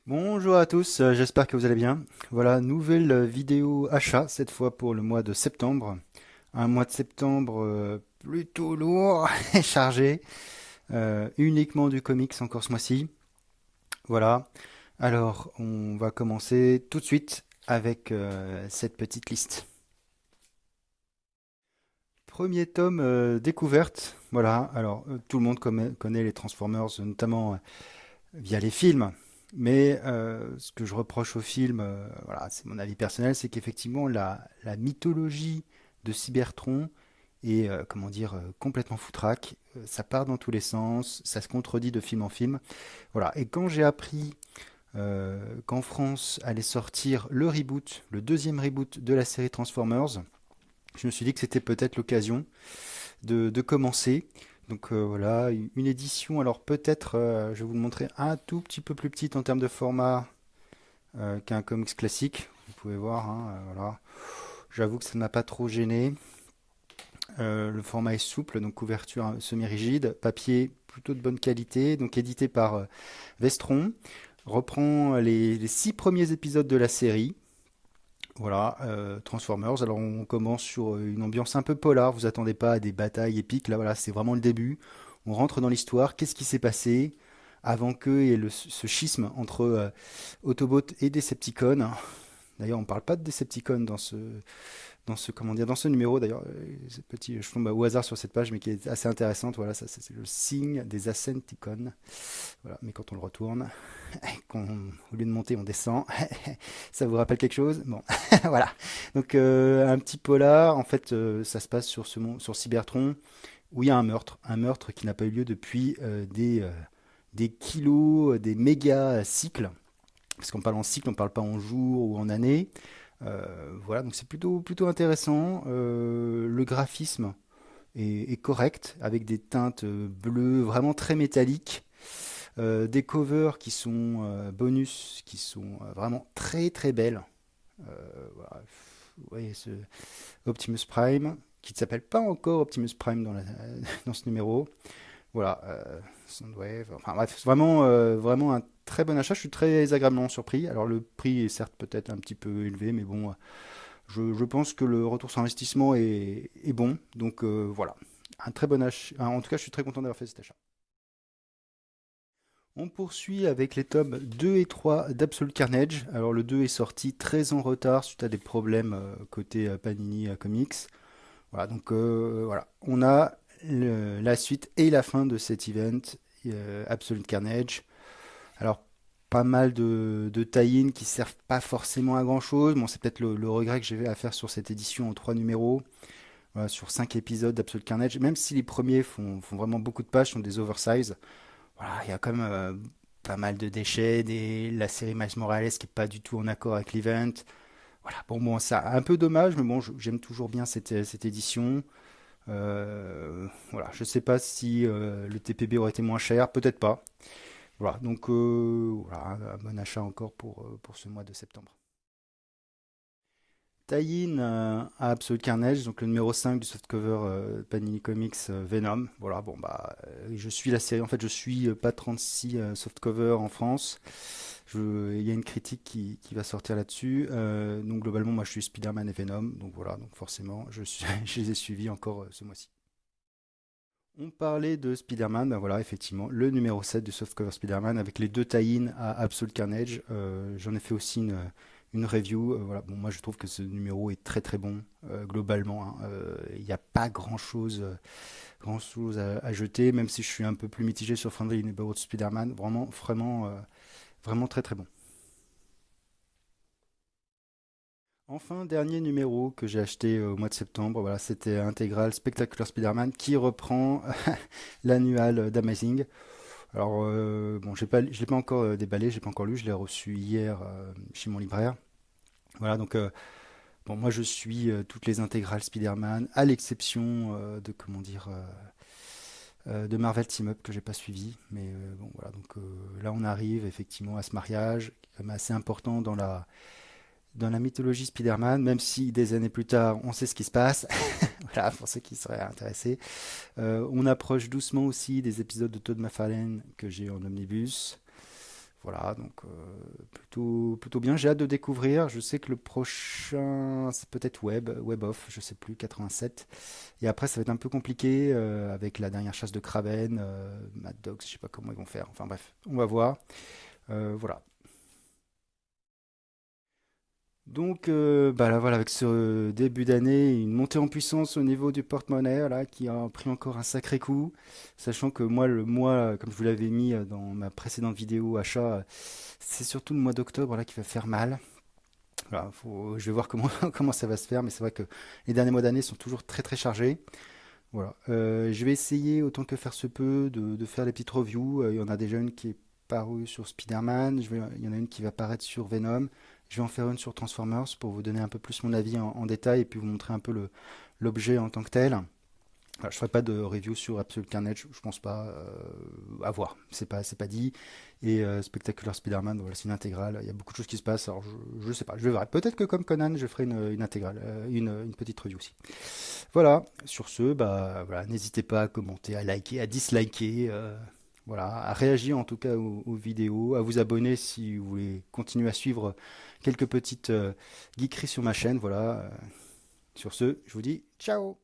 Bonjour à tous, j'espère que vous allez bien. Voilà, nouvelle vidéo achat, cette fois pour le mois de septembre. Un mois de septembre plutôt lourd et chargé. Uniquement du comics encore ce mois-ci. Voilà. Alors, on va commencer tout de suite avec cette petite liste. Premier tome découverte. Voilà, alors tout le monde connaît les Transformers, notamment via les films. Mais ce que je reproche au film, voilà, c'est mon avis personnel, c'est qu'effectivement la mythologie de Cybertron est comment dire complètement foutraque. Ça part dans tous les sens, ça se contredit de film en film. Voilà. Et quand j'ai appris qu'en France allait sortir le reboot, le deuxième reboot de la série Transformers, je me suis dit que c'était peut-être l'occasion de commencer. Donc voilà, une édition, alors peut-être, je vais vous le montrer un tout petit peu plus petite en termes de format qu'un comics classique. Vous pouvez voir, hein, voilà. J'avoue que ça ne m'a pas trop gêné. Le format est souple, donc couverture semi-rigide, papier plutôt de bonne qualité, donc édité par Vestron. Reprend les 6 premiers épisodes de la série. Voilà, Transformers. Alors on commence sur une ambiance un peu polar. Vous attendez pas à des batailles épiques. Là, voilà, c'est vraiment le début. On rentre dans l'histoire. Qu'est-ce qui s'est passé avant que y ait ce schisme entre Autobots et Decepticons. D'ailleurs, on parle pas de Decepticons comment dire, dans ce numéro. D'ailleurs, petit, je tombe au hasard sur cette page, mais qui est assez intéressante. Voilà, ça, c'est le signe des Ascenticons. Voilà, mais quand on le retourne, au lieu de monter, on descend. Ça vous rappelle quelque chose? Bon, voilà. Donc un petit polar. En fait, ça se passe sur sur Cybertron, où il y a un meurtre qui n'a pas eu lieu depuis des kilos, des méga cycles. Parce qu'on parle en cycle, on ne parle pas en jours ou en années. Voilà, donc c'est plutôt intéressant. Le graphisme est correct, avec des teintes bleues vraiment très métalliques. Des covers qui sont bonus, qui sont vraiment très belles. Voilà. Vous voyez ce Optimus Prime, qui ne s'appelle pas encore Optimus Prime dans ce numéro. Voilà, Soundwave. Enfin bref, c'est vraiment un très bon achat. Je suis très agréablement surpris. Alors le prix est certes peut-être un petit peu élevé, mais bon, je pense que le retour sur investissement est bon. Donc voilà, un très bon achat. En tout cas, je suis très content d'avoir fait cet achat. On poursuit avec les tomes 2 et 3 d'Absolute Carnage. Alors le 2 est sorti très en retard suite à des problèmes côté Panini Comics. Voilà, donc voilà, on a la suite et la fin de cet event Absolute Carnage. Alors pas mal de tie-in qui servent pas forcément à grand chose. Bon, c'est peut-être le regret que j'ai à faire sur cette édition en 3 numéros, voilà, sur 5 épisodes d'Absolute Carnage. Même si les premiers font vraiment beaucoup de pages, sont des oversize. Voilà, il y a quand même pas mal de déchets, la série Miles Morales qui est pas du tout en accord avec l'event. Voilà, bon, ça un peu dommage, mais bon, j'aime toujours bien cette édition. Voilà, je sais pas si le TPB aurait été moins cher, peut-être pas. Voilà, donc voilà, un bon achat encore pour ce mois de septembre. Tie-in à Absolute Carnage, donc le numéro 5 du softcover Panini Comics Venom. Voilà, bon bah je suis la série, en fait je suis pas 36 softcover en France. Il y a une critique qui va sortir là-dessus. Donc globalement moi je suis Spider-Man et Venom, donc voilà, donc forcément je les ai suivis encore ce mois-ci. On parlait de Spider-Man, ben voilà, effectivement, le numéro 7 du softcover Spider-Man avec les deux tie-in à Absolute Carnage. J'en ai fait aussi une review. Voilà. Bon, moi, je trouve que ce numéro est très bon globalement, hein. Il n'y a pas grand-chose à jeter, même si je suis un peu plus mitigé sur Friendly Neighborhood Spider-Man. Vraiment très bon. Enfin, dernier numéro que j'ai acheté au mois de septembre, voilà, c'était Intégral Spectacular Spider-Man qui reprend l'annual d'Amazing. Alors, bon, je l'ai pas encore déballé, j'ai pas encore lu, je l'ai reçu hier chez mon libraire. Voilà, donc, bon, moi je suis toutes les intégrales Spider-Man, à l'exception de, comment dire, de Marvel Team Up que j'ai pas suivi. Mais bon, voilà, donc là on arrive effectivement à ce mariage, qui est quand même assez important dans la mythologie Spider-Man, même si des années plus tard on sait ce qui se passe. Voilà, pour ceux qui seraient intéressés. On approche doucement aussi des épisodes de Todd McFarlane que j'ai en omnibus. Voilà, donc plutôt bien. J'ai hâte de découvrir. Je sais que le prochain, c'est peut-être Web of, je sais plus, 87. Et après, ça va être un peu compliqué avec la dernière chasse de Kraven, Mad Dogs, je sais pas comment ils vont faire. Enfin bref, on va voir. Voilà. Donc, bah là, voilà, avec ce début d'année, une montée en puissance au niveau du porte-monnaie, là, qui a pris encore un sacré coup, sachant que moi, le mois, comme je vous l'avais mis dans ma précédente vidéo achat, c'est surtout le mois d'octobre là qui va faire mal. Voilà, je vais voir comment, comment ça va se faire, mais c'est vrai que les derniers mois d'année sont toujours très très chargés. Voilà. Je vais essayer autant que faire se peut de faire des petites reviews. Il y en a déjà une qui est parue sur Spider-Man, il y en a une qui va paraître sur Venom. Je vais en faire une sur Transformers pour vous donner un peu plus mon avis en détail et puis vous montrer un peu l'objet en tant que tel. Voilà, je ferai pas de review sur Absolute Carnage, je pense pas. À voir, c'est pas dit. Et Spectacular Spider-Man, voilà, c'est une intégrale. Il y a beaucoup de choses qui se passent. Alors je sais pas, je verrai. Peut-être que comme Conan, je ferai une intégrale, une petite review aussi. Voilà. Sur ce, bah voilà, n'hésitez pas à commenter, à liker, à disliker. Voilà, à réagir en tout cas aux vidéos, à vous abonner si vous voulez continuer à suivre quelques petites geekeries sur ma chaîne. Voilà. Sur ce, je vous dis ciao.